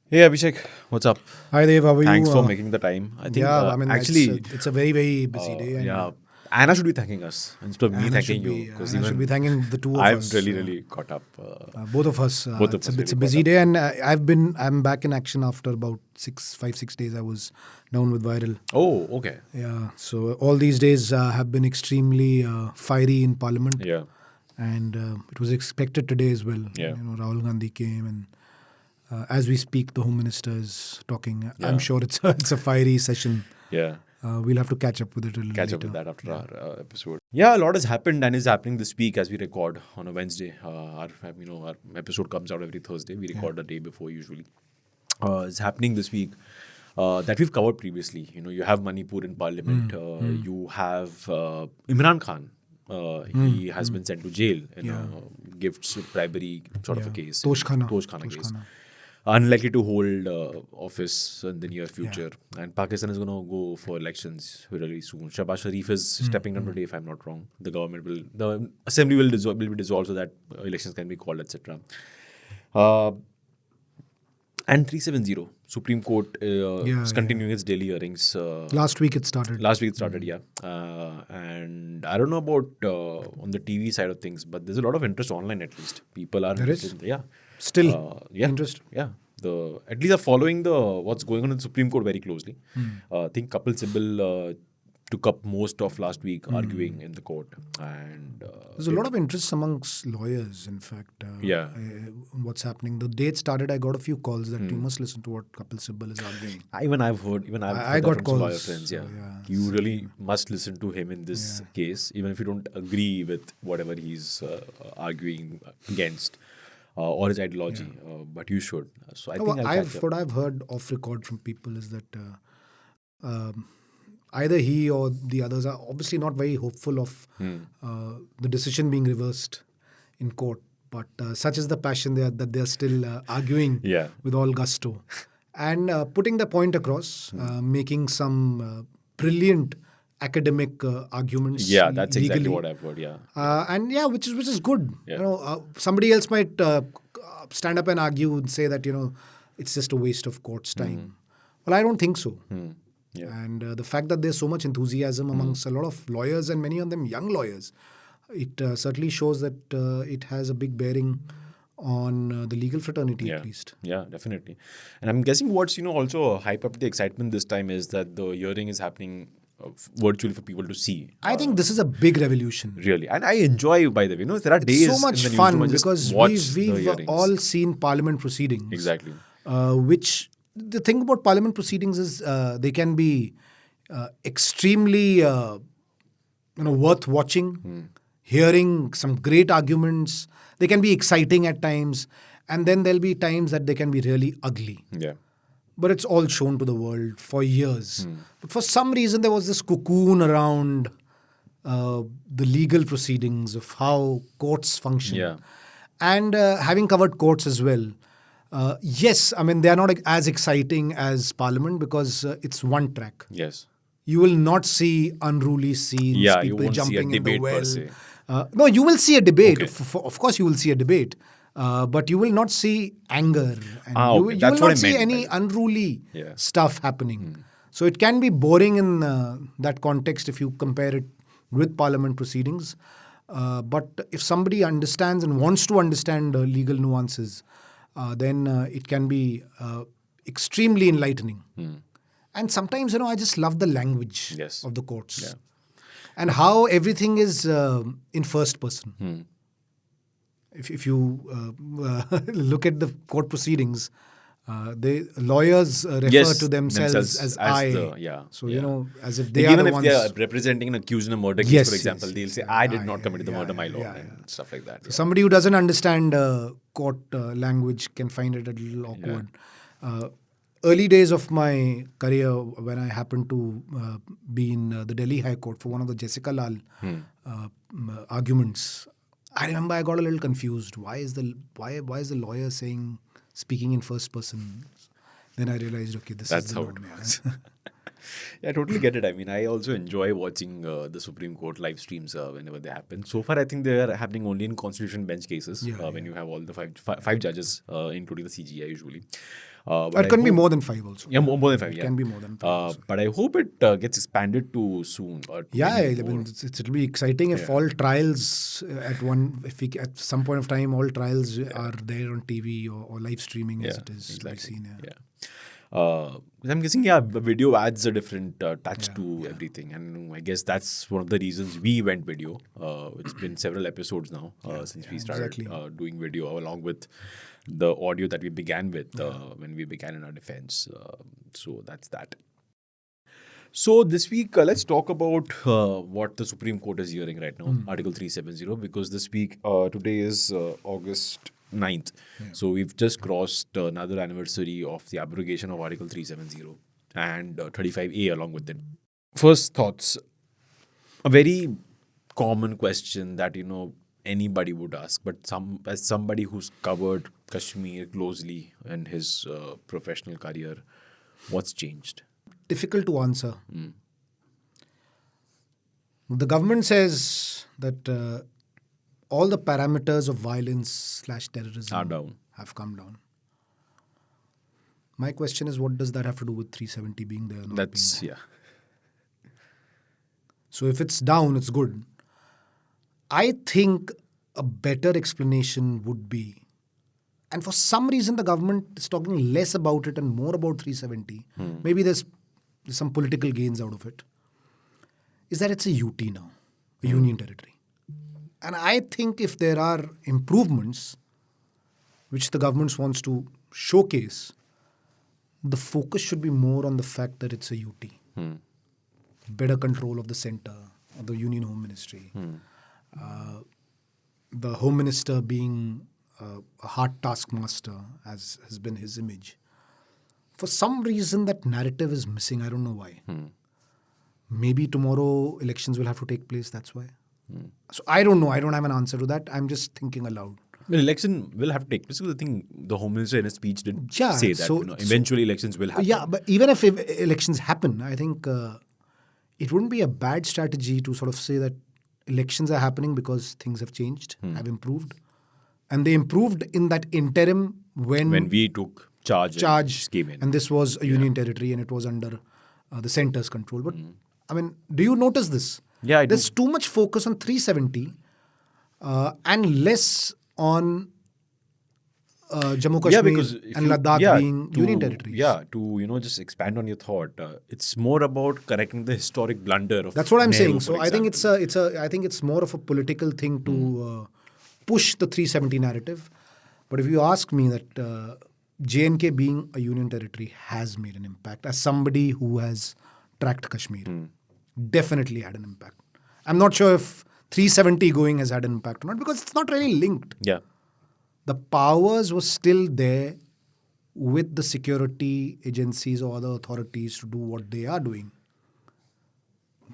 Hey Abhishek, what's up? Hi Dev, how are Thanks you? for making the time. I think Yeah, I mean actually, it's a very very busy day, and yeah, Anna should be thanking us instead of me thanking you because Anna should be even thanking the two of I've us, really caught up. both of us. Both of us It's really a caught busy up. day, and I'm back in action after about 6 days. I was down with viral. Oh, okay. Yeah, so all these days have been extremely fiery in Parliament, Yeah, and it was expected today as well. yeah, Rahul Gandhi came, and as we speak, the Home Minister is talking. I'm yeah, sure it's a fiery session. yeah. We'll have to catch up with it a little Catch up later. with that after our episode. Yeah, a lot has happened and is happening this week as we record on a Wednesday. Our episode comes out every Thursday. We record a day before usually. It's happening this week. That we've covered previously. You have Manipur in parliament. You have Imran Khan. He has been sent to jail in a gifts with bribery sort of a case. Toshkhana. Toshkhana case. Unlikely to hold office in the near future. And Pakistan is going to go for elections very soon. Shahbaz Sharif is stepping down today, if I'm not wrong. The assembly will be dissolved so that elections can be called, etc. And 370, Supreme Court is continuing its daily hearings. Last week it started. Last week it started, yeah. And I don't know about on the TV side of things, but there's a lot of interest online at least. People are There is? interested. Yeah. Still Yeah. interest. Yeah. At least are following what's going on in the Supreme Court very closely. I think Kapil Sibbal took up most of last week arguing in the court. And There's a lot of interest amongst lawyers, in fact. Yeah. What's happening? The day it started, I got a few calls that you must listen to what Kapil Sibbal is arguing. I've heard I that got from some lawyer calls, friends. Yeah. so, yeah. You really must listen to him in this case, even if you don't agree with whatever he's arguing against or his ideology. But you should. So I think I'll catch up. What I've heard off record from people is that either he or the others are obviously not very hopeful of the decision being reversed in court. But such is the passion that they are still arguing Yeah. with all gusto and putting the point across, making some brilliant academic arguments. Yeah, that's exactly legally. what I've heard. Yeah. And which is good. Yeah. Somebody else might stand up and argue and say that it's just a waste of court's time. Well, I don't think so. Yeah. And the fact that there's so much enthusiasm amongst a lot of lawyers and many of them young lawyers, it certainly shows that it has a big bearing on the legal fraternity at least. Yeah, definitely. And I'm guessing what's also hype up the excitement this time is that the hearing is happening virtually for people to see. I think this is a big revolution. Really, and I enjoy, by the way, there are days So much in the fun newsroom I just because watch the we've hearings. all seen parliament proceedings. Exactly. Which the thing about parliament proceedings is they can be extremely worth watching, hearing some great arguments. They can be exciting at times, and then there'll be times that they can be really ugly. Yeah. But it's all shown to the world for years. But for some reason, there was this cocoon around the legal proceedings of how courts function. Yeah. And having covered courts as well, yes, I mean, they are not as exciting as Parliament because it's one track. Yes. You will not see unruly scenes, Yeah, you people won't see a jumping in the debate per well. se. No, you will see a debate. Okay. Of course, you will see a debate. But you will not see anger. And Okay. you will That's what I not see meant any by unruly Yeah. stuff happening. So it can be boring in that context if you compare it with Parliament proceedings. But if somebody understands and wants to understand legal nuances, then it can be extremely enlightening. And sometimes, I just love the language Yes. of the courts. Yeah. And how everything is in first person. If you look at the court proceedings, the lawyers refer Yes, to themselves as I. So, as if they Like are even the if ones. they are representing an accused in a murder case, Yes, for example, yes, they'll yes, say, yeah. I did not commit the murder, my lord, yeah, and stuff like that. Yeah. Somebody who doesn't understand court language can find it a little awkward. Early days of my career, when I happened to be in the Delhi High Court for one of the Jessica Lal arguments, I remember I got a little confused. Why is the lawyer speaking in first person? Then I realized, okay, this That's is the how it norm. works. Yeah, I totally get it. I mean, I also enjoy watching the Supreme Court live streams whenever they happen. So far, I think they are happening only in constitution bench cases when you have all the five judges, including the CGI usually. But It I can be hope, more than 5 also. yeah, more than five. It Yeah, can be more than 5 also. but I hope it gets expanded to soon or to Yeah, many I more. mean, it'll be exciting if all trials at some point of time, all trials are there on TV or live streaming as it is to be seen. Yeah. I'm guessing, yeah, the video adds a different touch to everything. And I guess that's one of the reasons we went video. It's been several episodes now since we started doing video along with the audio that we began with when we began in our defense. So that's that. So this week, let's talk about what the Supreme Court is hearing right now, Article 370, because this week, today is August 9th. So we've just crossed another anniversary of the abrogation of Article 370 and 35A along with it. First thoughts, a very common question that, anybody would ask, but as somebody who's covered Kashmir closely in his professional career, what's changed? Difficult to answer. The government says that all the parameters of violence / terrorism Are down. have come down. My question is, what does that have to do with 370 being there? Not That's, being there? So if it's down, it's good. I think a better explanation would be, and for some reason the government is talking less about it and more about 370. Maybe there's some political gains out of it, is that it's a UT now, a union territory. And I think if there are improvements which the government wants to showcase, the focus should be more on the fact that it's a UT. Better control of the center, of the Union Home Ministry. The Home Minister being a hard taskmaster, as has been his image. For some reason, that narrative is missing. I don't know why. Maybe tomorrow elections will have to take place. That's why. So I don't know. I don't have an answer to that. I'm just thinking aloud. Well, election will have to take place because I think the Home Minister in his speech did Yeah, say that so- eventually elections will happen. Yeah, but even if elections happen, I think it wouldn't be a bad strategy to sort of say that elections are happening because things have changed, have improved. And they improved in that interim When we took charge and came in. and this was a union territory and it was under the center's control. But I mean, do you notice this? Yeah, I do. There's too much focus on 370 and less on Jammu Kashmir because and Ladakh being union territories. Yeah, to just expand on your thought, it's more about correcting the historic blunder of That's what I'm Nehru, saying. So for I think example. I think it's more of a political thing to push the 370 narrative. But if you ask me that J&K being a union territory has made an impact, as somebody who has tracked Kashmir, definitely had an impact. I'm not sure if 370 going has had an impact or not because it's not really linked. Yeah. The powers were still there with the security agencies or other authorities to do what they are doing.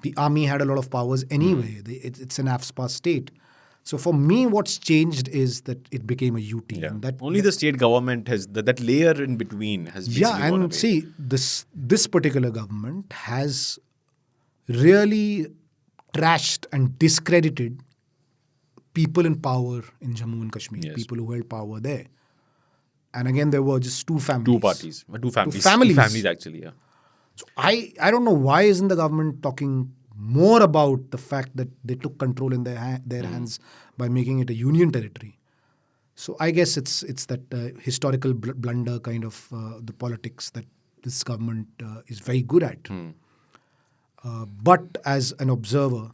The army had a lot of powers anyway. It's an AFSPA state. So for me, what's changed is that it became a UT. Yeah. And that, Only the state government has that layer in between has basically yeah, gone and away. see, this particular government has really trashed and discredited people in power in Jammu and Kashmir, Yes. people who held power there. And again, there were just two families. Two parties. Two families. families. Two families, actually, yeah. So I don't know why isn't the government talking more about the fact that they took control in their hands by making it a union territory. So I guess it's that historical blunder kind of the politics that this government is very good at. But as an observer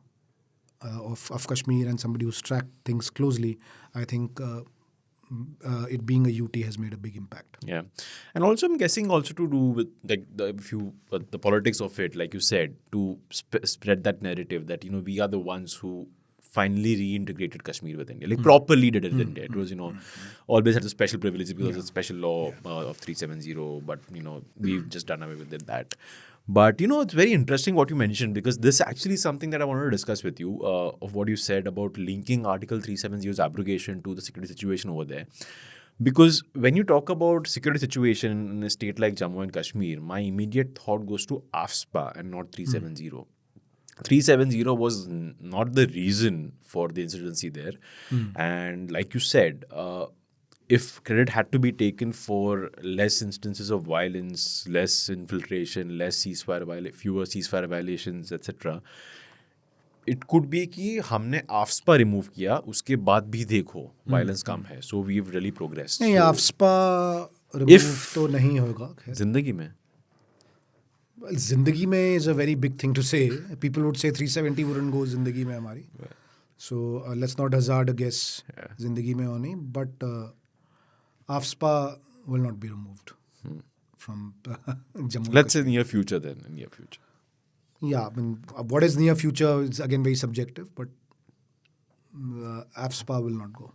of Kashmir and somebody who's tracked things closely, I think it being a UT has made a big impact. Yeah, and also I'm guessing also to do with like the politics of it, like you said, to spread that narrative that we are the ones who finally reintegrated Kashmir with India, like properly did it in India. It was always had a special privilege because of the special law of 370, but we've just done away with that. But it's very interesting what you mentioned because this actually is something that I wanted to discuss with you of what you said about linking Article 370's abrogation to the security situation over there. Because when you talk about security situation in a state like Jammu and Kashmir, my immediate thought goes to AFSPA and not 370. 370 was not the reason for the insurgency there. And like you said, if credit had to be taken for less instances of violence, less infiltration, fewer ceasefire violations, etc., it could be कि हमने AFSPA remove किया उसके बाद भी देखो violence कम है so we have really progress नहीं AFSPA रिमूव तो नहीं होगा खैर जिंदगी में जिंदगी में is a very big thing to say. People would say 370 wouldn't go जिंदगी में हमारी. So let's not hazard a guess जिंदगी में होनी. But AFSPA will not be removed from Jammu. Let's say near future then. In near future. Yeah, I mean, what is near future is again very subjective, but AFSPA will not go.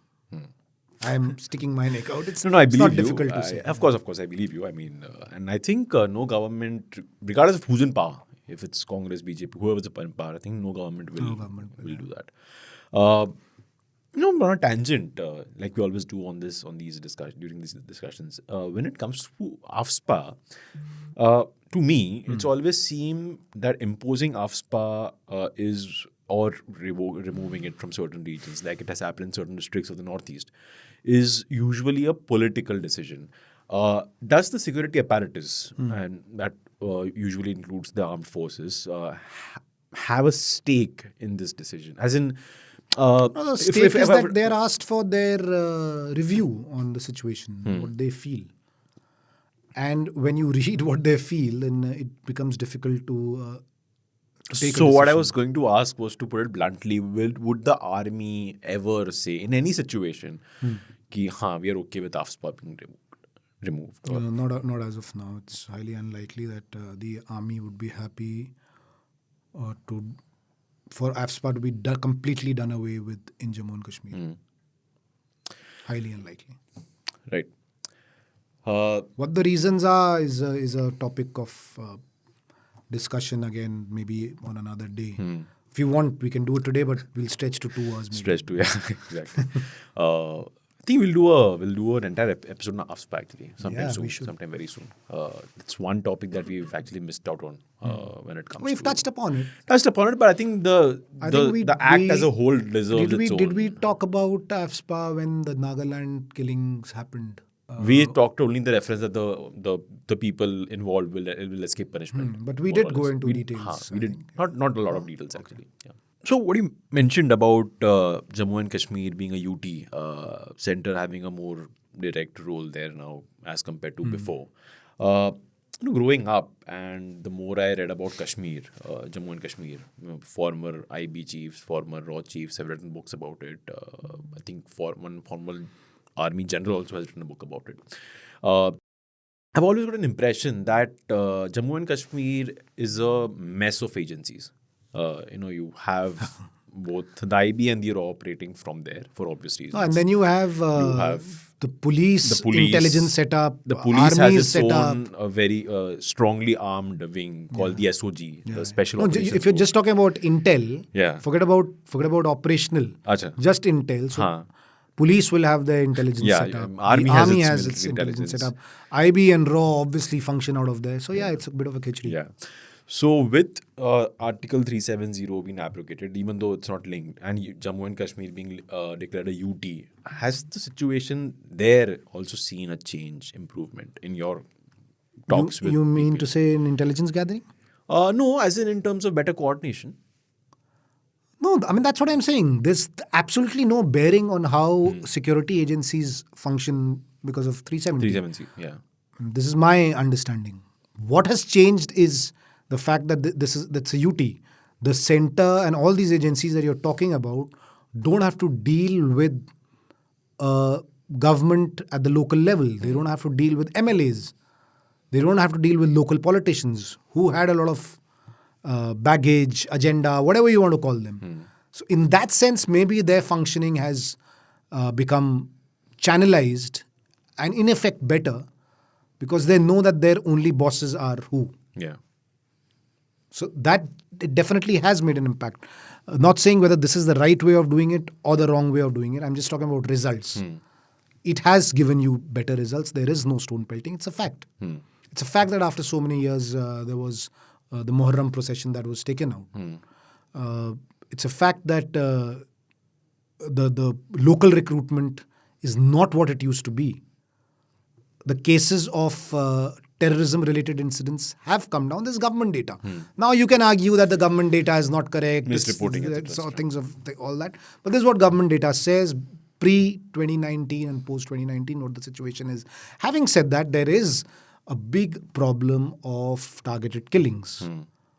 I am sticking my neck out. It's I believe not you. difficult to say. Of course, I believe you. I mean, and I think no government, regardless of who's in power, if it's Congress, BJP, whoever's in power, I think no government will do that. On a tangent, like we always do during these discussions, when it comes to AFSPA, to me, it's always seemed that imposing AFSPA or removing it from certain regions, like it has happened in certain districts of the Northeast, is usually a political decision. Does the security apparatus, and that usually includes the armed forces, have a stake in this decision? As in, the stake is that they are asked for their review on the situation, what they feel. And when you read what they feel, then it becomes difficult to take So what I was going to ask was, to put it bluntly, would the army ever say in any situation ki we are okay with AFSPA being removed? Not as of now. It's highly unlikely that the army would be happy for AFSPA to be completely done away with in Jammu and Kashmir. Highly unlikely. Right. What the reasons are is a topic of discussion again, maybe on another day. If you want, we can do it today, but we'll stretch to 2 hours. Maybe. Stretch to, yeah, exactly. I think we'll do an entire episode on AFSPA actually sometime very soon. It's one topic that we've actually missed out on when it comes. We've touched upon it, but I think the act as a whole deserves its own. Did we talk about AFSPA when the Nagaland killings happened? We talked only in the reference that the people involved will escape punishment. But we did go into details. We did not a lot of details actually. Yeah. So what you mentioned about Jammu and Kashmir being a UT center, having a more direct role there now as compared to before. Growing up, and the more I read about Kashmir, Jammu and Kashmir, former IB chiefs, former RAW chiefs have written books about it. I think one former Army general also has written a book about it. I've always got an impression that Jammu and Kashmir is a mess of agencies. You have both the IB and the RAW operating from there for obvious reasons. And then you have the police intelligence setup. The police has its own very strongly armed wing called the SOG, the Special Operations. If you're just talking about intel, forget about operational. Achha. Just intel. So police will have their intelligence setup. Army has its intelligence setup. IB and RAW obviously function out of there. So it's a bit of a khichdi. Yeah. So with Article 370 being abrogated, even though it's not linked, and Jammu and Kashmir being declared a UT, has the situation there also seen a change, improvement in your talks with You mean to say in intelligence gathering? No, as in terms of better coordination. No, I mean, that's what I'm saying. There's absolutely no bearing on how security agencies function because of 370. 370, yeah. This is my understanding. What has changed is the fact that that's a UT. The center and all these agencies that you're talking about don't have to deal with government at the local level. They don't have to deal with MLAs. They don't have to deal with local politicians who had a lot of baggage, agenda, whatever you want to call them. So in that sense, maybe their functioning has become channelized and in effect better because they know that their only bosses are who. Yeah. So that it definitely has made an impact. Not saying whether this is the right way of doing it or the wrong way of doing it. I'm just talking about results. it has given you better results. There is no stone pelting. It's a fact. It's a fact that after so many years, there was the Muharram procession that was taken out. It's a fact that the local recruitment is not what it used to be. The cases of terrorism-related incidents have come down. There's government data. Now you can argue that the government data is not correct. Misreporting, etc. So things of all that. But this is what government data says pre-2019 and post-2019, what the situation is. Having said that, there is a big problem of targeted killings,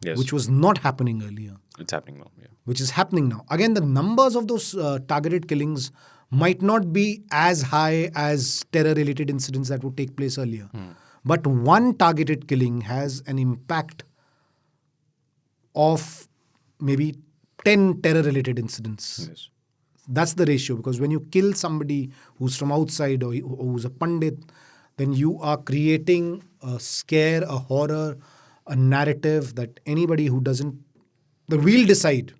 Yes. which was not happening earlier. It's happening now. Yeah. Which is happening now. Again, the numbers of those targeted killings might not be as high as terror-related incidents that would take place earlier. But one targeted killing has an impact of maybe 10 terror-related incidents. Yes. That's the ratio, because when you kill somebody who's from outside or who's a pandit, then you are creating a scare, a horror, a narrative that anybody who doesn't, that we'll decide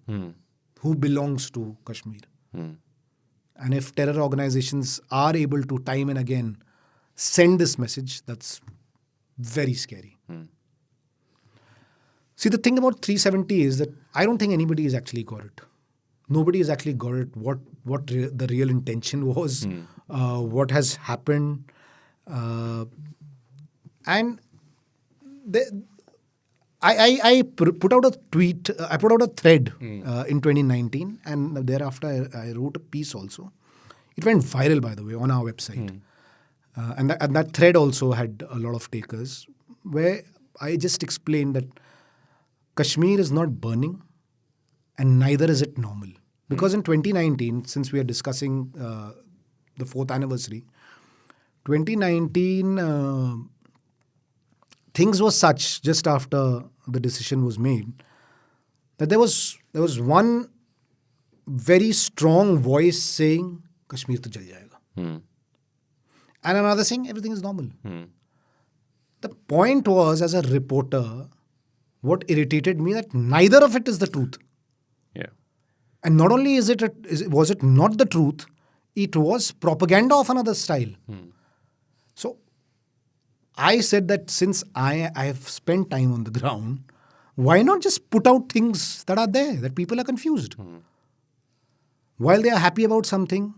who belongs to Kashmir. And if terror organizations are able to time and again send this message, that's very scary. See, the thing about 370 is that I don't think anybody has actually got it. Nobody has actually got it, what the real intention was, what has happened. And I put out a tweet, I put out a thread in 2019, and thereafter I wrote a piece also. It went viral, by the way, on our website. And that thread also had a lot of takers, where I just explained that Kashmir is not burning and neither is it normal. Because in 2019, since we are discussing the 4th anniversary, 2019, things were such just after the decision was made that there was one very strong voice saying, Kashmir to jal jayega. And another saying, everything is normal. The point was, as a reporter, what irritated me that neither of it is the truth. Yeah. And not only was it not the truth, it was propaganda of another style. So I said that since I have spent time on the ground, why not just put out things that are there, that people are confused? While they are happy about something,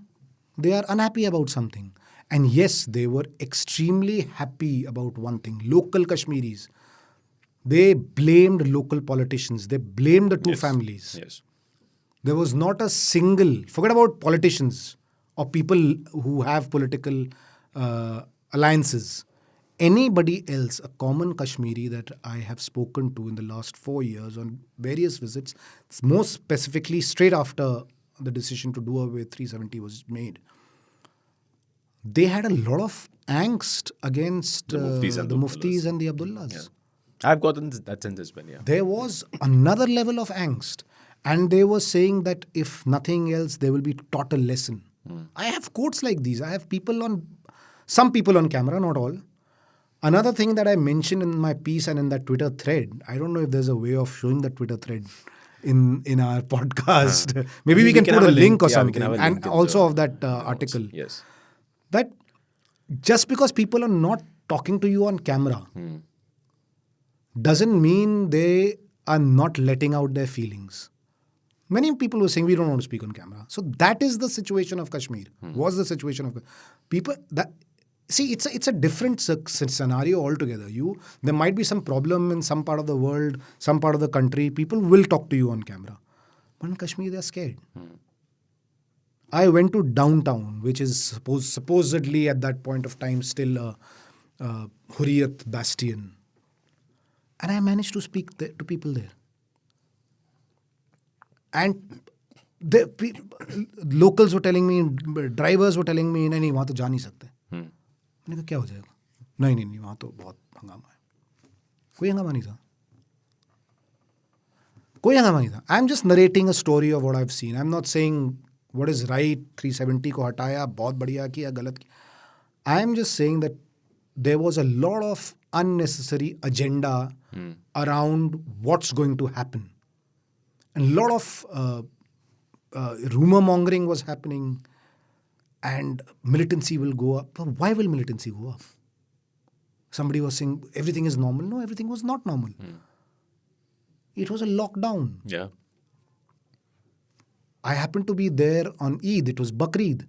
they are unhappy about something. And yes, they were extremely happy about one thing. Local Kashmiris, they blamed local politicians. They blamed the two families. Yes. There was not a single, forget about politicians or people who have political alliances. Anybody else, a common Kashmiri that I have spoken to in the last 4 years on various visits, most specifically straight after the decision to do away with 370 was made, they had a lot of angst against the Muftis and the Abdullahs. Yeah. I've gotten that sense as well, yeah. There was another level of angst. And they were saying that if nothing else, they will be taught a lesson. I have quotes like these. I have some people on camera, not all. Another thing that I mentioned in my piece and in that Twitter thread, I don't know if there's a way of showing that Twitter thread in our podcast. Maybe we can put a link or something. And also of that article. Yes. That just because people are not talking to you on camera doesn't mean they are not letting out their feelings. Many people were saying, we don't want to speak on camera. So that is the situation of Kashmir. Was the situation of people that... See, it's a different scenario altogether. There might be some problem in some part of the world, some part of the country. People will talk to you on camera. But in Kashmir, they are scared. I went to downtown, which is supposedly at that point of time still a Hurriyat bastion. And I managed to speak to people there. And the locals were telling me, drivers were telling me, नहीं वहाँ तो जा नहीं सकते. मैंने कहा क्या हो जाएगा? नहीं वहाँ तो बहुत हंगामा है. कोई हंगामा नहीं था. कोई हंगामा नहीं था. I'm just narrating a story of what I've seen. I'm not saying what is right. 370 को हटाया, बहुत बढ़िया किया, गलत किया. I'm just saying that there was a lot of unnecessary agenda around what's going to happen. And a lot of rumor mongering was happening. and militancy will go up. But why will militancy go up? Somebody was saying everything is normal. No, everything was not normal. It was a lockdown. Yeah. I happened to be there on Eid. It was Bakrid.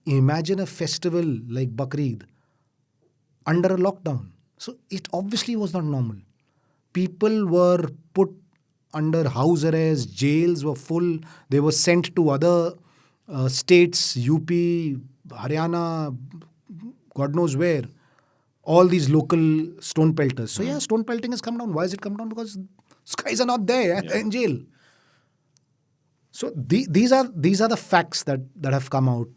Imagine a festival like Bakrid under a lockdown. So it obviously was not normal. People were put under house arrest. Jails were full. They were sent to other states, UP, Haryana, God knows where. All these local stone pelters. So yeah, stone pelting has come down. Why has it come down? Because skies are not there in jail. So these are the facts that have come out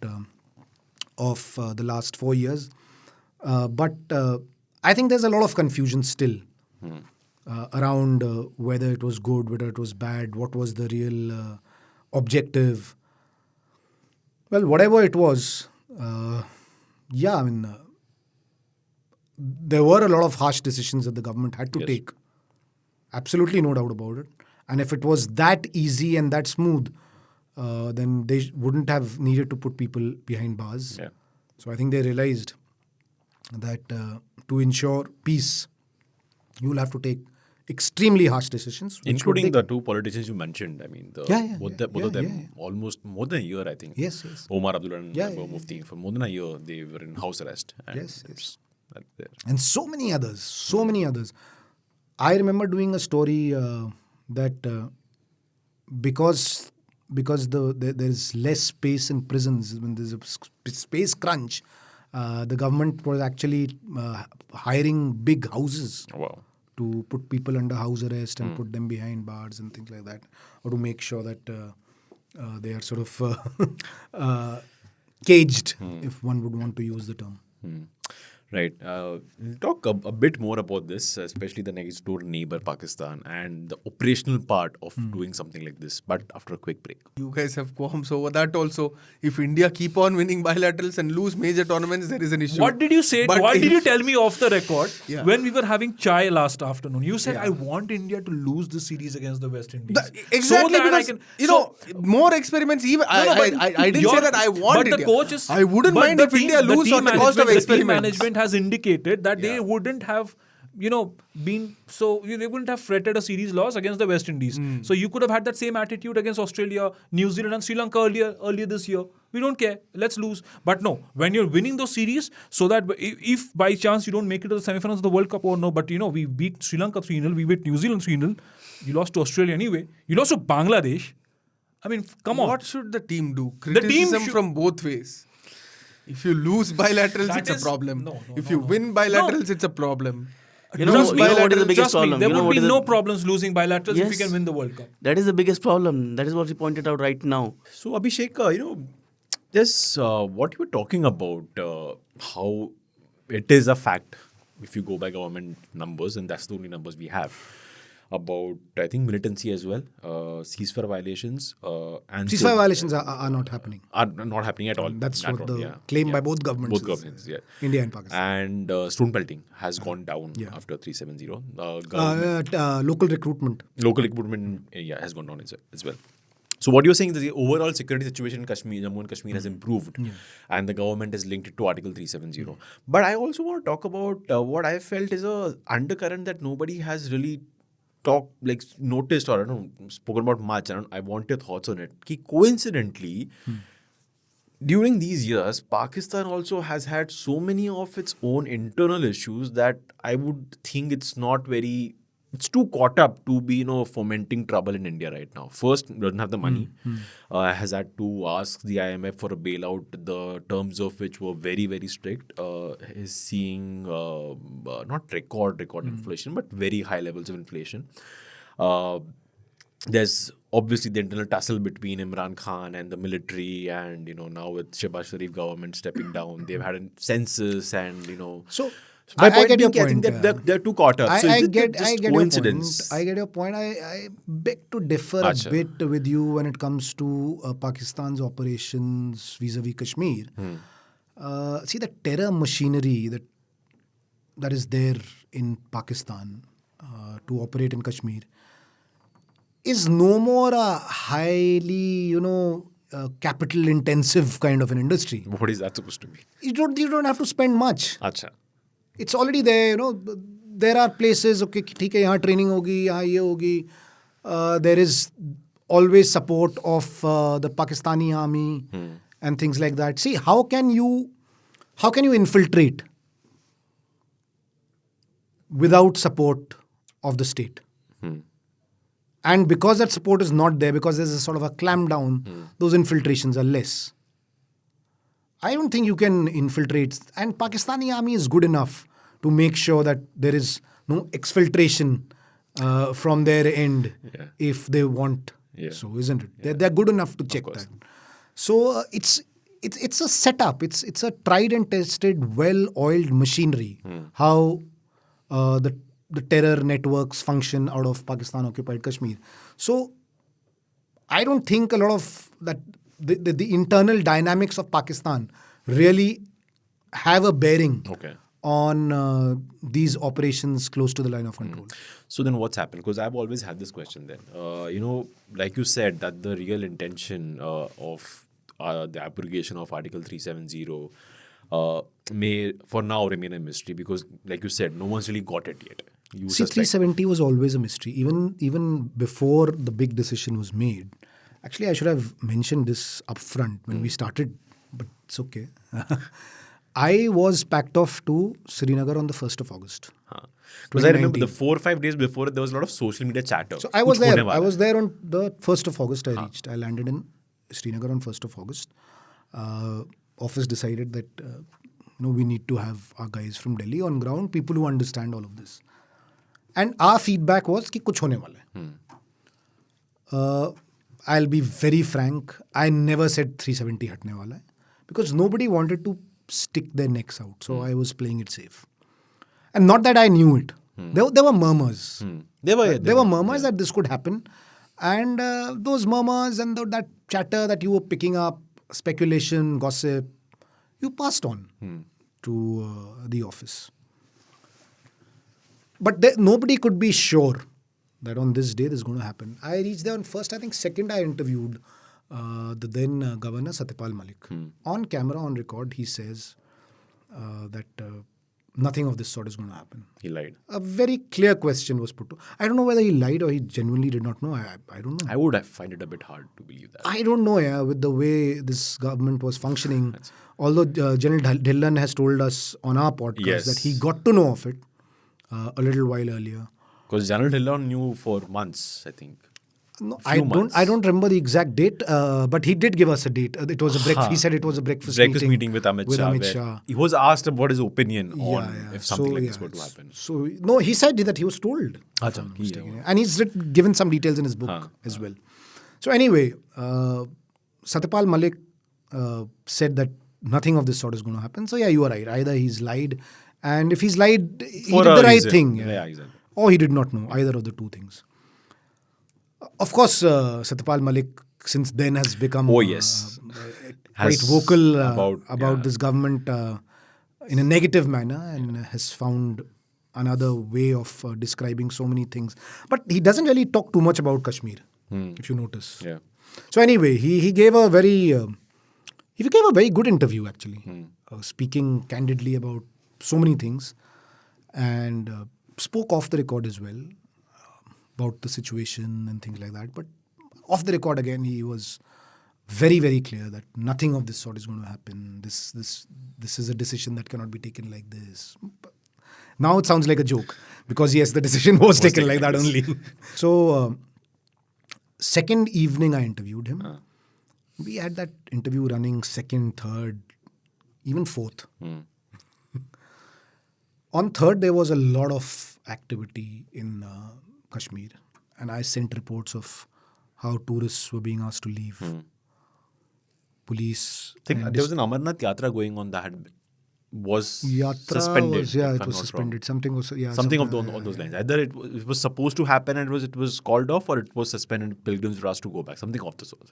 of the last 4 years. But I think there's a lot of confusion still around whether it was good, whether it was bad, what was the real objective. Well, whatever it was, there were a lot of harsh decisions that the government had to take. Absolutely no doubt about it. And if it was that easy and that smooth, then they wouldn't have needed to put people behind bars. Yeah. So I think they realized that to ensure peace, you will have to take extremely harsh decisions. Including the two politicians you mentioned. I mean, both of them almost more than a year, I think. Yes. Omar Abdullah and Mufti. For more than a year, they were in house arrest. And Yes. And so many others. I remember doing a story that because there's less space in prisons, when there's a space crunch, the government was actually hiring big houses to put people under house arrest and put them behind bars and things like that, or to make sure that they are sort of caged, if one would want to use the term. Right. We'll talk a bit more about this, especially the next door neighbor, Pakistan, and the operational part of doing something like this, but after a quick break. You guys have qualms over that also. If India keep on winning bilaterals and lose major tournaments, there is an issue. What did you say? Why did you tell me off the record when we were having chai last afternoon? You said, I want India to lose the series against the West Indies. Exactly, so because, more experiments. Even I didn't say that I want India. The coach is, I wouldn't mind if India lose on the cost of experiments. The team management has indicated that they wouldn't have, been so they wouldn't have fretted a series loss against the West Indies. So you could have had that same attitude against Australia, New Zealand, and Sri Lanka earlier this year. We don't care. Let's lose. But no, when you're winning those series, so that if by chance you don't make it to the semifinals of the World Cup or no, but we beat Sri Lanka 3-0, we beat New Zealand 3-0. You lost to Australia anyway. You lost to Bangladesh. I mean, come on. What should the team do? Criticism from both ways. If you lose bilaterals, it's a problem. If you win bilaterals, it's a problem. You know what is the biggest problem? There would be no problems losing bilaterals if we can win the World Cup. That is the biggest problem. That is what he pointed out right now. So Abhishek, this what you were talking about, how it is a fact if you go by government numbers, and that's the only numbers we have, about, I think, militancy as well, ceasefire violations. And ceasefire violations are not happening. Are not happening at all. That's what the claim by both governments. Both governments, India and Pakistan. And stone pelting has gone down after 370. Local recruitment. Local recruitment, has gone down as well. So what you're saying is that the overall security situation in Kashmir, Jammu and Kashmir has improved, and the government has linked it to Article 370. But I also want to talk about what I felt is a undercurrent that nobody has really noticed or spoken about much. I want your thoughts on it. Coincidentally, during these years, Pakistan also has had so many of its own internal issues that I would think it's too caught up to be, fomenting trouble in India right now. First, doesn't have the money, has had to ask the IMF for a bailout, the terms of which were very, very strict, is seeing not record inflation, but very high levels of inflation. There's obviously the internal tussle between Imran Khan and the military, and, now with Shehbaz Sharif government stepping down, they've had a census and, So, my I point get your being, point. I think they're too caught up. I get coincidence. I get your point. I beg to differ a bit with you when it comes to Pakistan's operations vis-a-vis Kashmir. See, the terror machinery that is there in Pakistan to operate in Kashmir is no more a highly, capital intensive kind of an industry. What is that supposed to be? You don't have to spend much. Acha. It's already there, there are places, okay, ठीक है, यहाँ training होगी, यहाँ ये होगी. There is always support of the Pakistani army and things like that. See, how can you infiltrate without support of the state? And because that support is not there, because there's a sort of a clamp down, those infiltrations are less. I don't think you can infiltrate. And Pakistani army is good enough to make sure that there is no exfiltration from their end if they want. So, isn't it? Yeah. They're good enough to check that. So, it's a setup. It's a tried and tested, well-oiled machinery. How the terror networks function out of Pakistan-occupied Kashmir. So, I don't think a lot of that the internal dynamics of Pakistan really have a bearing on these operations close to the line of control. So then what's happened? Because I've always had this question then. Like you said, that the real intention of the abrogation of Article 370 may for now remain a mystery because, like you said, no one's really got it yet. See, 370 was always a mystery. Even before the big decision was made. Actually, I should have mentioned this upfront when we started, but it's okay. I was packed off to Srinagar on the 1st of August. Because I remember the 4 or 5 days before, there was a lot of social media chatter. So I was there. I was there on the 1st of August. I reached. I landed in Srinagar on 1st of August. Office decided that we need to have our guys from Delhi on ground, people who understand all of this. And our feedback was कि कुछ होने वाला है. I'll be very frank. I never said 370 हटने वाला है because nobody wanted to stick their necks out. So I was playing it safe. And not that I knew it. There were murmurs. There were murmurs that this could happen. And those murmurs and that chatter that you were picking up, speculation, gossip, you passed on to the office. But nobody could be sure that on this day this is going to happen. I reached there on first, I think second I interviewed the then Governor Satyapal Malik. On camera, on record, he says that nothing of this sort is going to happen. He lied. A very clear question was put to. I don't know whether he lied or he genuinely did not know. I don't know. I would find it a bit hard to believe that. I don't know, with the way this government was functioning. Although General Dhillon has told us on our podcast that he got to know of it a little while earlier. Because General Dhillon knew for months, I think. No, I don't remember the exact date, but he did give us a date. It was a breakfast. He said it was a breakfast meeting with Amit Shah. He was asked about his opinion on if something like this were to happen. So no, he said that he was told. And he's given some details in his book as well. So anyway, Satyapal Malik said that nothing of this sort is going to happen. So yeah, you are right. Either he's lied, and if he's lied, he did the right thing. Yeah, exactly. Or he did not know. Either of the two things. Of course, Satyapal Malik since then has become quite vocal about this government in a negative manner and has found another way of describing so many things. But he doesn't really talk too much about Kashmir, if you notice. Yeah. So anyway, he gave a very good interview actually, speaking candidly about so many things and spoke off the record as well. About the situation and things like that. But off the record again, he was very, very clear that nothing of this sort is going to happen. This is a decision that cannot be taken like this. But now it sounds like a joke because yes, the decision was taken like that only. So second evening I interviewed him. We had that interview running second, third, even fourth. On third, there was a lot of activity in Kashmir, and I sent reports of how tourists were being asked to leave. Police. I think there was an Amarnath Yatra going on that was suspended. It was suspended. Something on those lines. Either it was supposed to happen and it was called off, or it was suspended. Pilgrims were asked to go back. Something of the sort.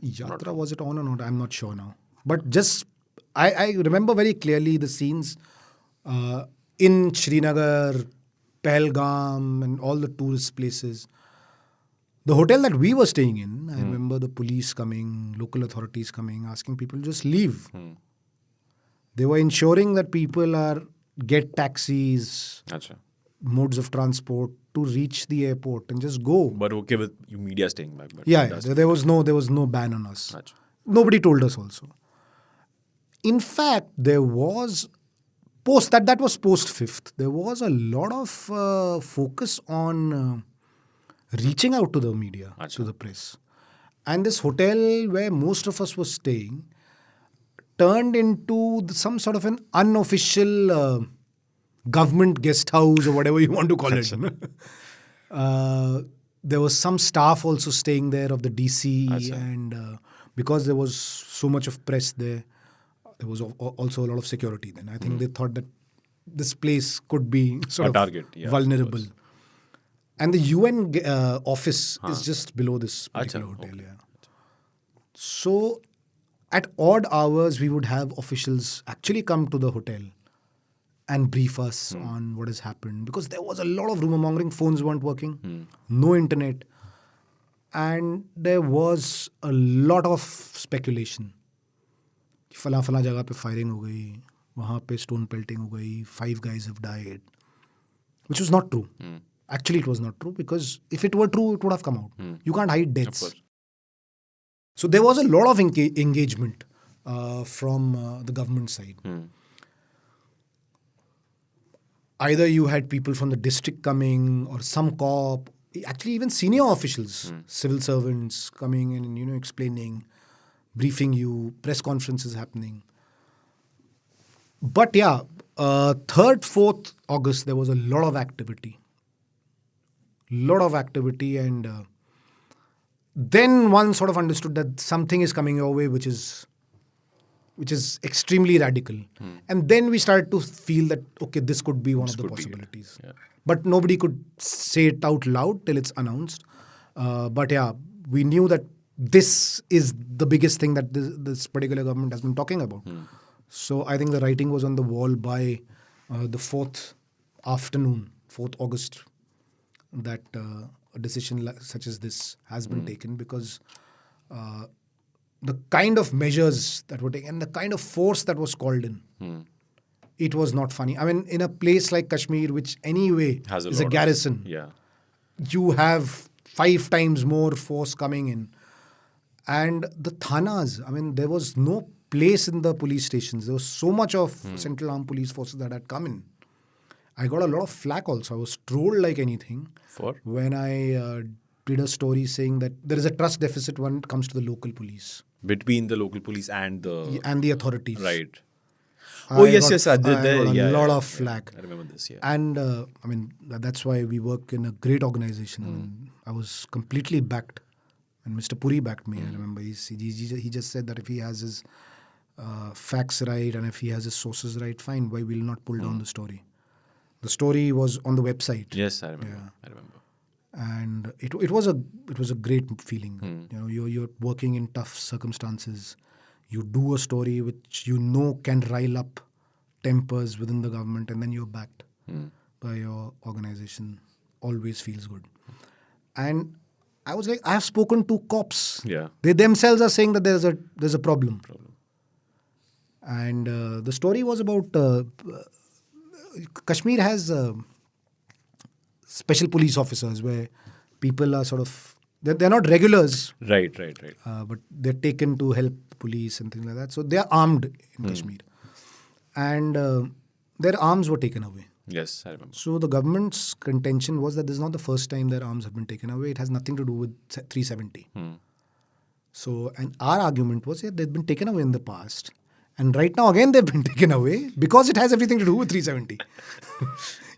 Yatra, was it on or not? I'm not sure now. But just I remember very clearly the scenes in Srinagar, Pahalgam and all the tourist places. The hotel that we were staying in, I remember the police coming, local authorities coming, asking people to just leave. They were ensuring that people get taxis, Acha. modes of transport to reach the airport and just go. But okay with you media staying back. But There was no ban on us. Acha. Nobody told us also. In fact, there was that was post 5th. There was a lot of focus on reaching out to the media, to the press. And this hotel where most of us were staying turned into some sort of an unofficial government guest house or whatever you want to call it. There was some staff also staying there of the DC, and because there was so much of press there was also a lot of security then. I think they thought that this place could be sort of target, vulnerable. And the UN office is just below this particular hotel. Okay. Yeah. So at odd hours, we would have officials actually come to the hotel and brief us on what has happened. Because there was a lot of rumor mongering. Phones weren't working. No internet. And there was a lot of speculation. फला जगह पे firing हो गई, वहाँ पे stone pelting हो गई, 5 guys have died. Which was not true. Actually, it was not true, because if it were true, it would have come out. You can't hide deaths. Of course. So there was a lot of engagement from the government side. Either you had people from the district coming or some cop, actually even senior officials, civil servants coming in and explaining, briefing you, press conferences happening. But 3rd, 4th August, there was a lot of activity. And then one sort of understood that something is coming your way which is extremely radical. And then we started to feel that, okay, this could be one of the possibilities. Yeah. But nobody could say it out loud till it's announced. But we knew that this is the biggest thing that this particular government has been talking about. So I think the writing was on the wall by the 4th afternoon, 4th August, that a decision such as this has been taken, because the kind of measures that were taken and the kind of force that was called in, it was not funny. I mean, in a place like Kashmir, which anyway is a garrison, you have 5 times more force coming in. And the thanas, I mean, there was no place in the police stations. There was so much of Central Armed Police Forces that had come in. I got a lot of flack also. I was trolled like anything. When I did a story saying that there is a trust deficit when it comes to the local police. Between the local police and the authorities. Right. I got a lot of flack. I remember this, And I mean, that's why we work in a great organization. I was completely backed. And Mr. Puri backed me. I remember he just said that if he has his facts right and if he has his sources right, fine. Why will not pull down the story? The story was on the website. Yes, I remember. Yeah. I remember. And it was a great feeling. You're working in tough circumstances. You do a story which can rile up tempers within the government, and then you're backed by your organization. Always feels good. And I was like, I have spoken to cops. Yeah. They themselves are saying that there's a problem. And the story was about Kashmir has special police officers where people are sort of, they're not regulars. Right. But they're taken to help the police and things like that. So they are armed in Kashmir. And their arms were taken away. Yes, I remember. So the government's contention was that this is not the first time their arms have been taken away. It has nothing to do with 370. So, and our argument was that they've been taken away in the past. And right now, again, they've been taken away because it has everything to do with 370.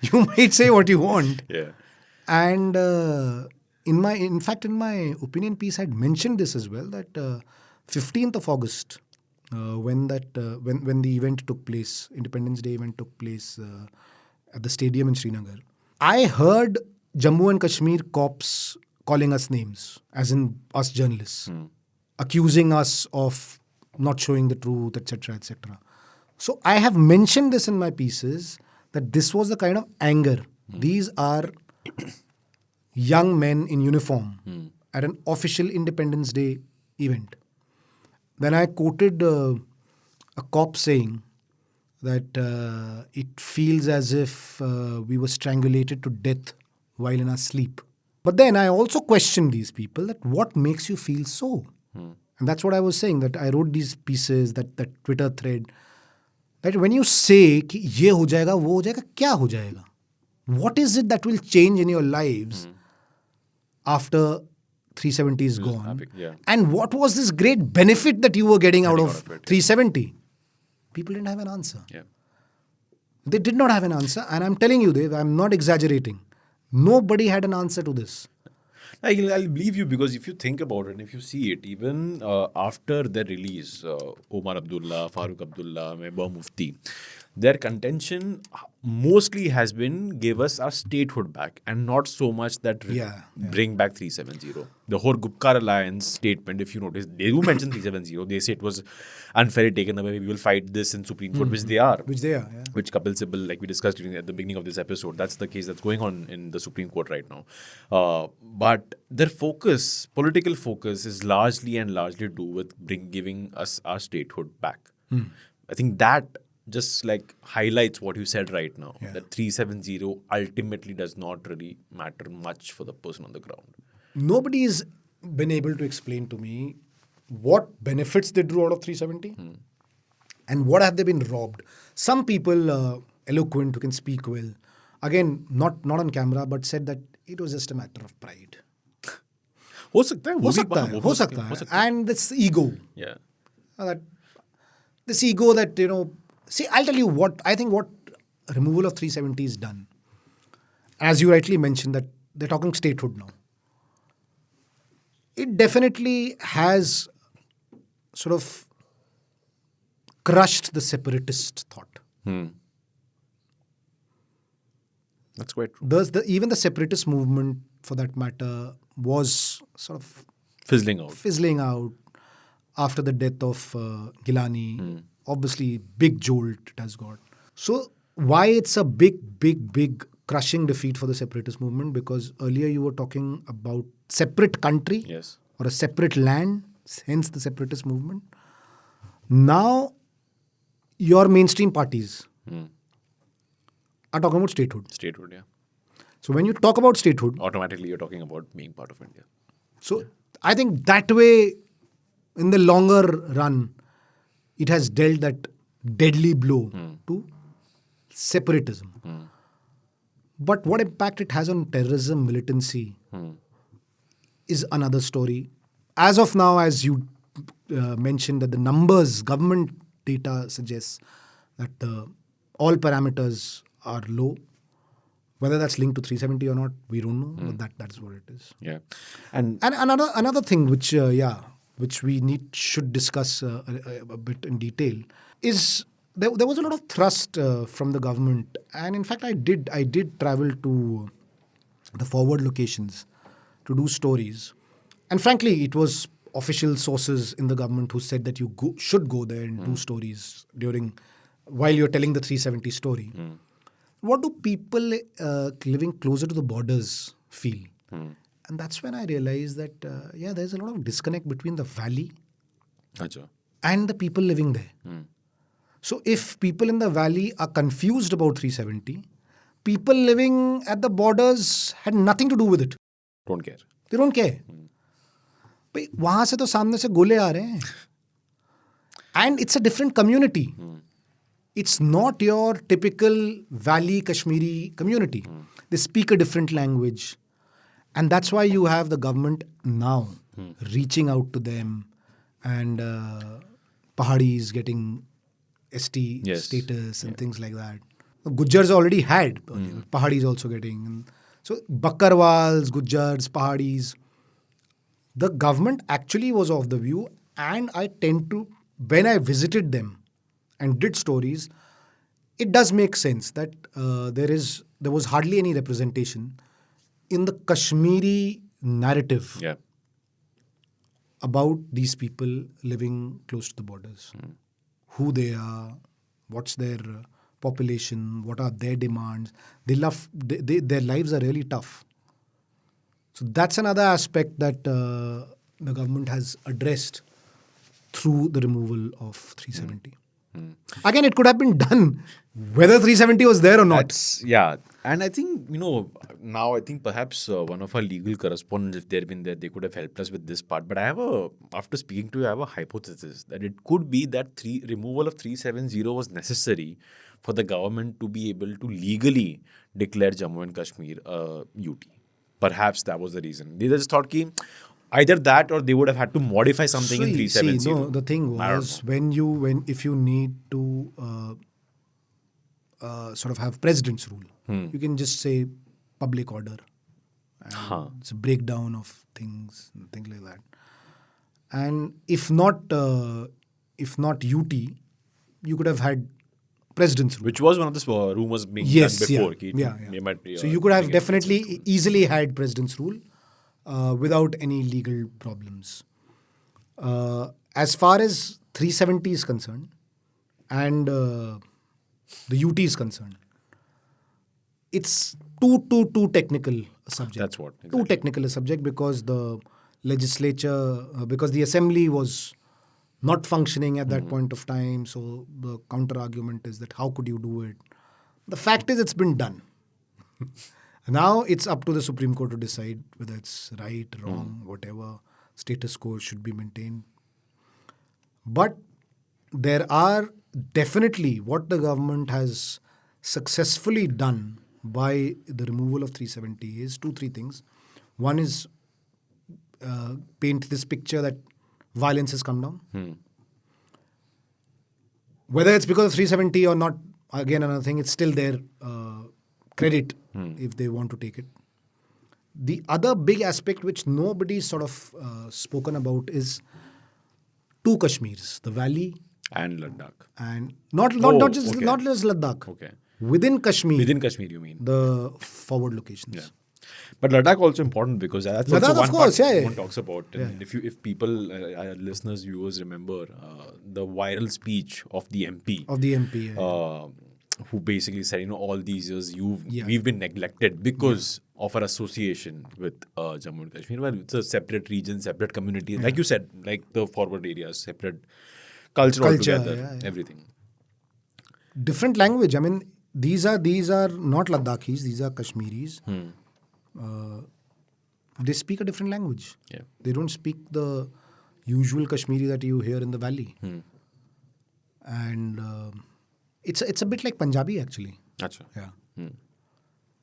You might say what you want. Yeah. And in fact, in my opinion piece, I had mentioned this as well, that 15th of August, when the event took place, Independence Day event took place at the stadium in Srinagar, I heard Jammu and Kashmir cops calling us names, as in us journalists, accusing us of not showing the truth, etc., etc. So I have mentioned this in my pieces, that this was the kind of anger. These are young men in uniform at an official Independence Day event. Then I quoted a cop saying that it feels as if we were strangulated to death while in our sleep. But then I also questioned these people that what makes you feel so? And that's what I was saying, that I wrote these pieces, that Twitter thread, that when you say कि ये हो जाएगा, वो हो जाएगा, क्या हो जाएगा? What is it that will change in your lives after 370 is gone? Yeah. And what was this great benefit that you were getting out of it, 370? People didn't have an answer. Yeah. They did not have an answer. And I'm telling you, Dev, I'm not exaggerating. Nobody had an answer to this. I'll believe you, because if you think about it and if you see it, even after their release, Omar Abdullah, Farooq Abdullah, Mehbooba Mufti, their contention mostly has been give us our statehood back and not so much that bring back 370. The whole Gupkar Alliance statement, if you notice, they do mention 370. They say it was unfairly taken away. We will fight this in Supreme Court, which they are. Which they are, yeah. Which Kapil Sibal, like we discussed at the beginning of this episode, that's the case that's going on in the Supreme Court right now. But their focus, political focus, is largely to do with giving us our statehood back. I think that just like highlights what you said right now, that 370 ultimately does not really matter much for the person on the ground. Nobody has been able to explain to me what benefits they drew out of 370 and what have they been robbed. Some people, eloquent, who can speak well, again, not on camera, but said that it was just a matter of pride. हो सकता है. And this ego. Yeah. This ego that, see, I'll tell you what removal of 370 is done. As you rightly mentioned, that they're talking statehood now. It definitely has sort of crushed the separatist thought. That's quite true. Even the separatist movement, for that matter, was sort of fizzling out after the death of Gilani. Obviously, big jolt it has got. So why it's a big crushing defeat for the separatist movement? Because earlier you were talking about separate country or a separate land, hence the separatist movement. Now your mainstream parties are talking about statehood. Statehood, yeah. So when you talk about statehood, automatically you're talking about being part of India. So I think that way, in the longer run, it has dealt that deadly blow to separatism. But what impact it has on terrorism, militancy, is another story. As of now, as you mentioned, that the numbers, government data suggests that all parameters are low. Whether that's linked to 370 or not, we don't know. But that's what it is. Yeah, and another thing which we should discuss a bit in detail is there was a lot of thrust from the government, and in fact I did travel to the forward locations to do stories, and frankly it was official sources in the government who said that you should go there and do stories while you're telling the 370 story. What do people living closer to the borders feel? And that's when I realized that, there's a lot of disconnect between the valley and the people living there. So if people in the valley are confused about 370, people living at the borders had nothing to do with it. Don't care. They don't care. भाई वहाँ से तो सामने से गोले आ रहे हैं. And it's a different community. It's not your typical Valley Kashmiri community. They speak a different language. And that's why you have the government now reaching out to them, and Pahadis getting ST status and things like that. Gujjars already had. Pahadis also getting. And so Bakkarwals, Gujjars, Pahadis. The government actually was of the view, and I tend to, when I visited them and did stories, it does make sense that there was hardly any representation in the Kashmiri narrative about these people living close to the borders. Who they are, what's their population, what are their demands. Their lives are really tough. So that's another aspect that the government has addressed through the removal of 370. Again, it could have been done whether 370 was there or not. Yeah. And I think, now I think perhaps one of our legal correspondents, if they'd been there, they could have helped us with this part. But after speaking to you, I have a hypothesis that it could be that removal of 370 was necessary for the government to be able to legally declare Jammu and Kashmir UT. Perhaps that was the reason. They just thought ki either that or they would have had to modify something in 370. No, the thing was if you need to sort of have president's rule, you can just say public order. And it's a breakdown of things and things like that. And if not UT, you could have had president's rule. Which was one of the rumors being done before. So you could have definitely easily had president's rule without any legal problems. As far as 370 is concerned and the UT is concerned, it's too technical a subject. That's what. Too technical a subject because the legislature, because the assembly was not functioning at that point of time. So the counter argument is that how could you do it? The fact is it's been done. Now it's up to the Supreme Court to decide whether it's right, wrong, whatever. Status quo should be maintained. But there are definitely what the government has successfully done by the removal of 370 is 2-3 things. One is paint this picture that violence has come down. Whether it's because of 370 or not, again another thing, it's still their credit if they want to take it. The other big aspect which nobody's sort of spoken about is 2 Kashmirs, the valley and Ladakh. And not just Ladakh. Okay. Within Kashmir. Within Kashmir, you mean? The forward locations. Yeah. But Ladakh also important because that's Ladakh, also one of course, part yeah. one talks about. And if people, listeners, viewers remember the viral speech of the MP. Of the MP, who basically said, all these years we've been neglected because of our association with Jammu and Kashmir. Well, it's a separate region, separate community. Like you said, like the forward areas, separate culture altogether, everything. Different language. I mean, these are not Ladakhis, these are Kashmiris. They speak a different language. Yeah. They don't speak the usual Kashmiri that you hear in the valley. And it's a bit like Punjabi actually. Achha. Yeah.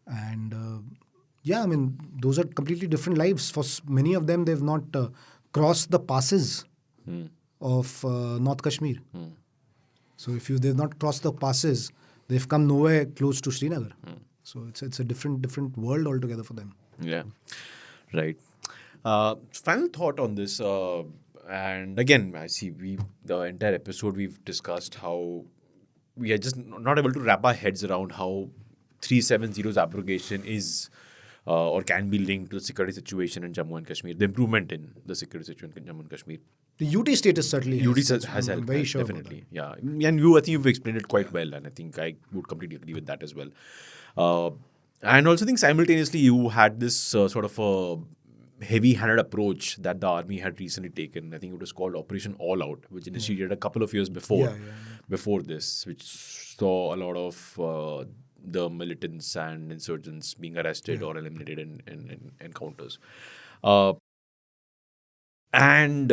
And I mean, those are completely different lives. For many of them, they've not crossed the passes of North Kashmir. So they've not crossed the passes, they've come nowhere close to Srinagar. So it's a different world altogether for them. Yeah, right. Final thought on this, and again, I see the entire episode we've discussed how we are just not able to wrap our heads around how 370's abrogation is or can be linked to the security situation in Jammu and Kashmir, the improvement in the security situation in Jammu and Kashmir. The UT status certainly has helped. I'm very sure definitely. Yeah. And I think you've explained it quite well, and I think I would completely agree with that as well. And also think simultaneously you had this sort of a heavy-handed approach that the army had recently taken. I think it was called Operation All Out, which initiated a couple of years before this, which saw a lot of the militants and insurgents being arrested or eliminated in encounters. And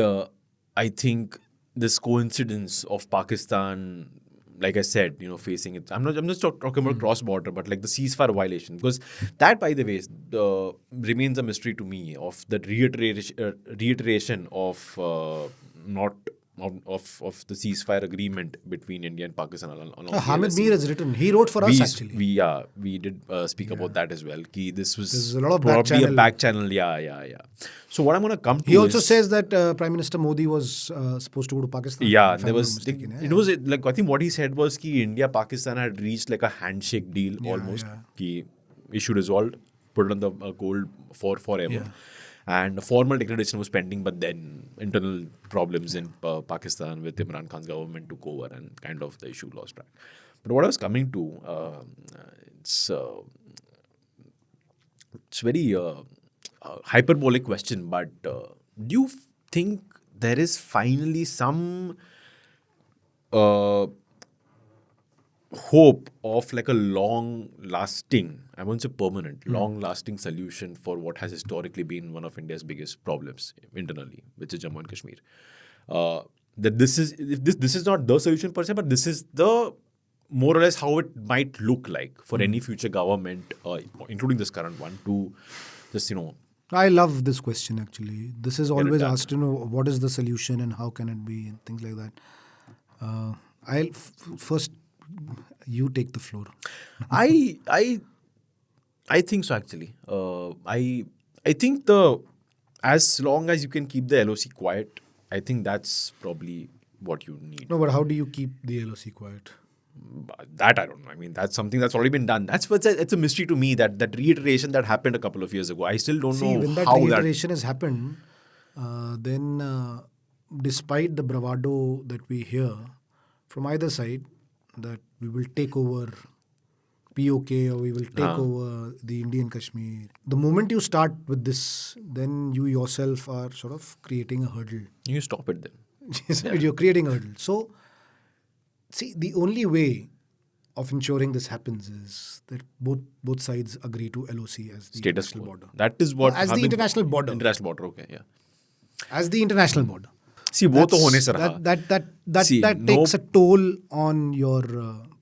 I think this coincidence of Pakistan, like I said, facing it. I'm not just talking about cross-border, but like the ceasefire violation, because that, by the way, remains a mystery to me of the reiteration of of the ceasefire agreement between India and Pakistan. Hamid Mir has written. He wrote for us actually. We did speak about that as well. This was a lot of probably a back channel. Yeah. So what I'm going to come to He also says that Prime Minister Modi was supposed to go to Pakistan. Yeah, there was. It was like, I think what he said was that India Pakistan had reached like a handshake deal almost. Issue resolved, put it on the gold for forever. Yeah. And a formal declaration was pending, but then internal problems in Pakistan with Imran Khan's government took over and kind of the issue lost track. But what I was coming to, it's very hyperbolic question, but do you think there is finally some hope of like a long-lasting, I won't say permanent, long-lasting solution for what has historically been one of India's biggest problems internally, which is Jammu and Kashmir? That this is not the solution per se, but this is the more or less how it might look like for any future government, including this current one, to just, I love this question actually. This is it always done. asked, what is the solution and how can it be and things like that. First, you take the floor. I think so actually. I think as long as you can keep the LOC quiet, I think that's probably what you need. No, but how do you keep the LOC quiet? That I don't know. I mean, that's something that's already been done. It's a mystery to me that reiteration that happened a couple of years ago. I still don't know when that how reiteration has happened, then despite the bravado that we hear from either side, that we will take over POK or we will take over the Indian Kashmir. The moment you start with this, then you yourself are sort of creating a hurdle. you stop it then. You're creating a hurdle. So, see, the only way of ensuring this happens is that both sides agree to LOC as the Status international quo. border. That is what As the happened- international border. International border. Okay, yeah. As the international border. See, वो तो होने से That रहा. See, that no- takes a toll on your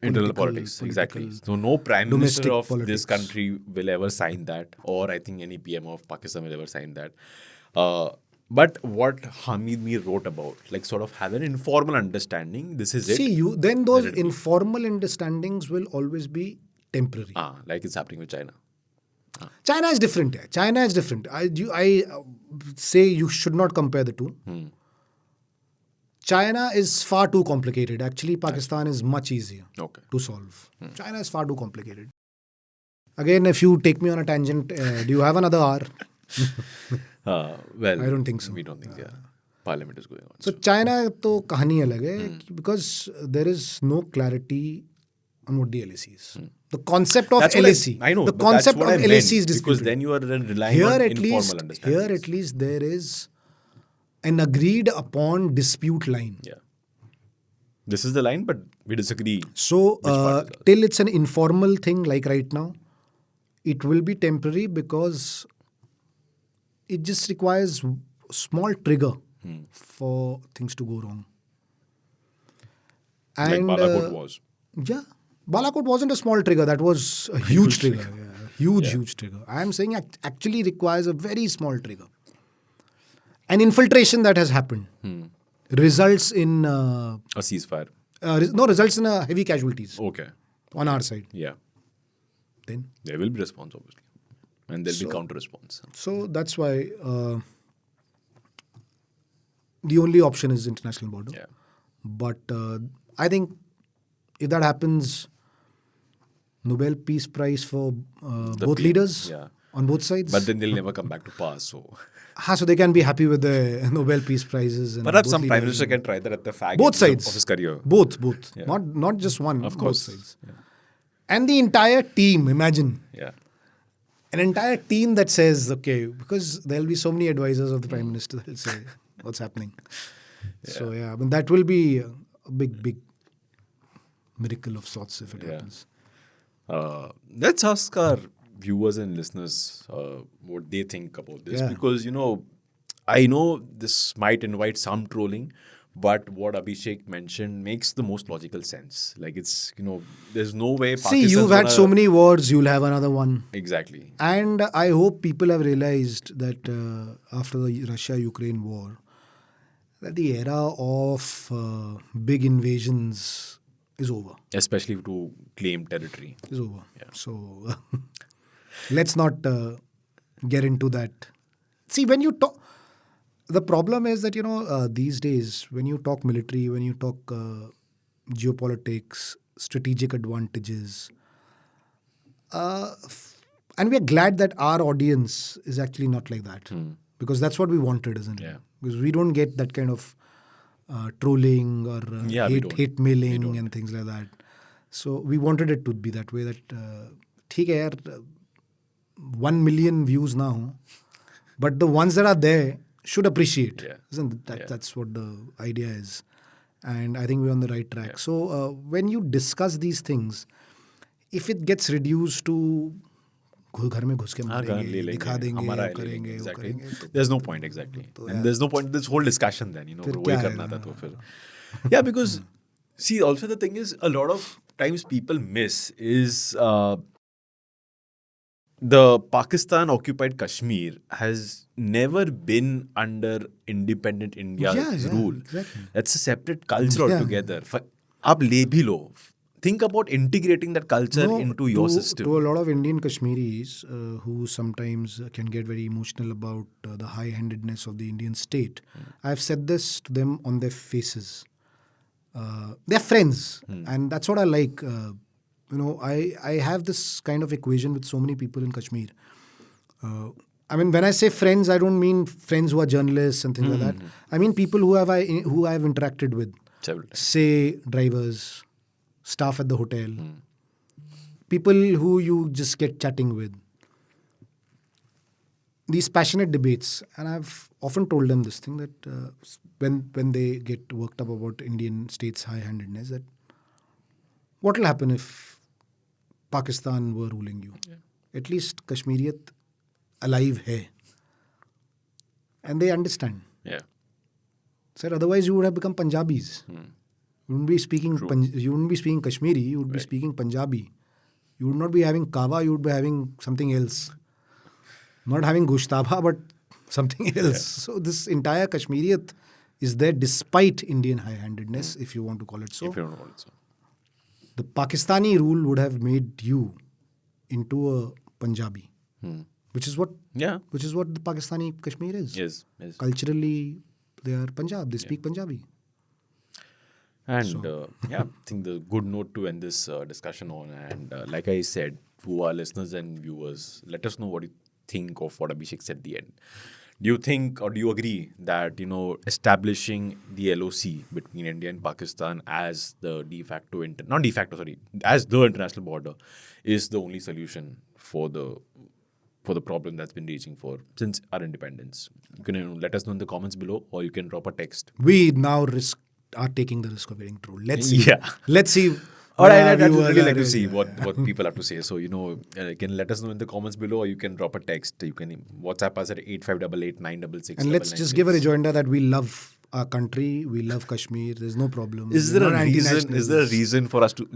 Internal politics, exactly. So no prime minister domestic of politics. this country will ever sign that, or I think any PM of Pakistan will ever sign that. But what Hamid Mir wrote about, like sort of have an informal understanding, this is it. See, then those informal understandings will always be temporary. Like it's happening with China. China is different. Yeah. China is different. I say you should not compare the two. China is far too complicated. Actually, Pakistan is much easier Okay. to solve. China is far too complicated. Again, if you take me on a tangent, do you have another hour? Well, I don't think so. We don't think, Parliament is going on. So China to kahani alag hai because there is no clarity on what the LAC is. The concept of That's what LAC. I know. The but that's concept what of I meant, LAC is because disputed. then you are then relying Here on at informal least, understanding. there is an agreed upon dispute line. Yeah. This is the line, but we disagree. So part is that? till it's an informal thing like right now, it will be temporary because it just requires small trigger for things to go wrong. Like And Balakot was. yeah, Balakot wasn't a small trigger. That was a huge trigger. Yeah, huge trigger. I am saying actually requires a very small trigger. An infiltration that has happened results in A ceasefire. results in heavy casualties Okay. on our side. Yeah. Then There will be response, obviously. And there'll be counter response. so that's why the only option is international border. Yeah. But I think if that happens, Nobel Peace Prize for both PM, leaders yeah. on both sides. But then they'll never come back to power. So So they can be happy with the Nobel Peace Prizes. And perhaps both some prime leaders. minister can try that at the fag Both end sides of his career. Both. Yeah. Not just one. Of both course. sides. And the entire team. Imagine Yeah. an entire team that says, okay, because there'll be so many advisors of the prime minister that'll say what's happening. So I mean, that will be a big miracle of sorts if it happens. Let's ask our viewers and listeners what they think about this. Yeah. Because, I know this might invite some trolling, but what Abhishek mentioned makes the most logical sense. Like it's, there's no way See, Pakistan's you've had gonna- so many wars, you'll have another one. Exactly. And I hope people have realized that after the Russia-Ukraine war, that the era of big invasions is over. Especially to claim territory. Is over. Yeah. So let's not get into that. See, when you talk, the problem is that these days when you talk military, when you talk geopolitics, strategic advantages, and we are glad that our audience is actually not like that because that's what we wanted, isn't it? Yeah. Because we don't get that kind of trolling or we don't. hate mailing and things like that. So we wanted it to be that way. That ठीक है यार, 1 million views now, But the ones that are there should appreciate. Yeah. Isn't that? Yeah. That's what the idea is. And I think we're on the right track. So when you discuss these things, if it gets reduced to घर में घुस के मारेंगे, दिखा देंगे, वो करेंगे, वो करेंगे, there's no point exactly. And there's no point in this whole discussion then, फिर वही क्या करना है? था तो फिर. Yeah, because see, also the thing is, a lot of times people miss is the Pakistan occupied Kashmir has never been under independent India's rule. Exactly. That's a separate culture Yeah. altogether. आप ले भी लो. Think about integrating that culture No, into your system. To a lot of Indian Kashmiris who sometimes can get very emotional about the high-handedness of the Indian state, I've said this to them on their faces. They're friends, and that's what I like. I have this kind of equation with so many people in Kashmir. I mean, when I say friends, I don't mean friends who are journalists and things like that. I mean people who I have interacted with. Several times. Say drivers, staff at the hotel, people who you just get chatting with. These passionate debates, and I've often told them this thing that when they get worked up about Indian state's high-handedness, that what will happen if Pakistan were ruling you? At least Kashmiriyat alive hai. And they understand. Yeah. Sir, otherwise you would have become Punjabis. You wouldn't be speaking you wouldn't be speaking Kashmiri, you would be speaking Punjabi. You would not be having kava, you would be having something else. Not having gushtaba, but something else. So this entire Kashmiriyat is there despite Indian high-handedness, if you want to call it so. If you don't know it, so. The Pakistani rule would have made you into a Punjabi, which is what Yeah. the Pakistani Kashmir is. Yes. Culturally, they are Punjab. They speak Punjabi. And I think the good note to end this discussion on. And like I said, to our listeners and viewers, let us know what you think of what Abhishek said at the end. Do you think or do you agree that, establishing the LOC between India and Pakistan as the as the international border is the only solution for the problem that's been raging since our independence? You can let us know in the comments below, or you can drop a text. We now are taking the risk of getting trolled. Let's see. Yeah. Let's see. All right, I'd really like to see what people have to say. So, you can let us know in the comments below, or you can drop a text. You can WhatsApp us at 8588 And let's just give a rejoinder that we love our country. We love Kashmir. There's no problem. Is there a reason? Is there a reason for us to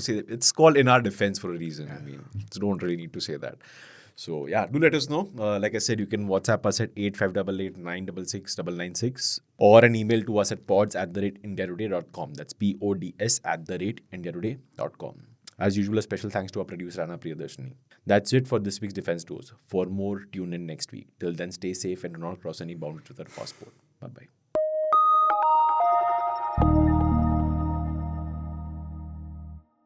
say that? It's called in our defense for a reason. I mean, don't really need to say that. So, do let us know. Like I said, you can WhatsApp us at 8588 966 996 or an email to us at pods@indiatoday.com. That's pods@indiatoday.com. As usual, a special thanks to our producer, Anna Priyadarshini. That's it for this week's Defense Dose. For more, tune in next week. Till then, stay safe and do not cross any boundaries with our passport. Bye-bye.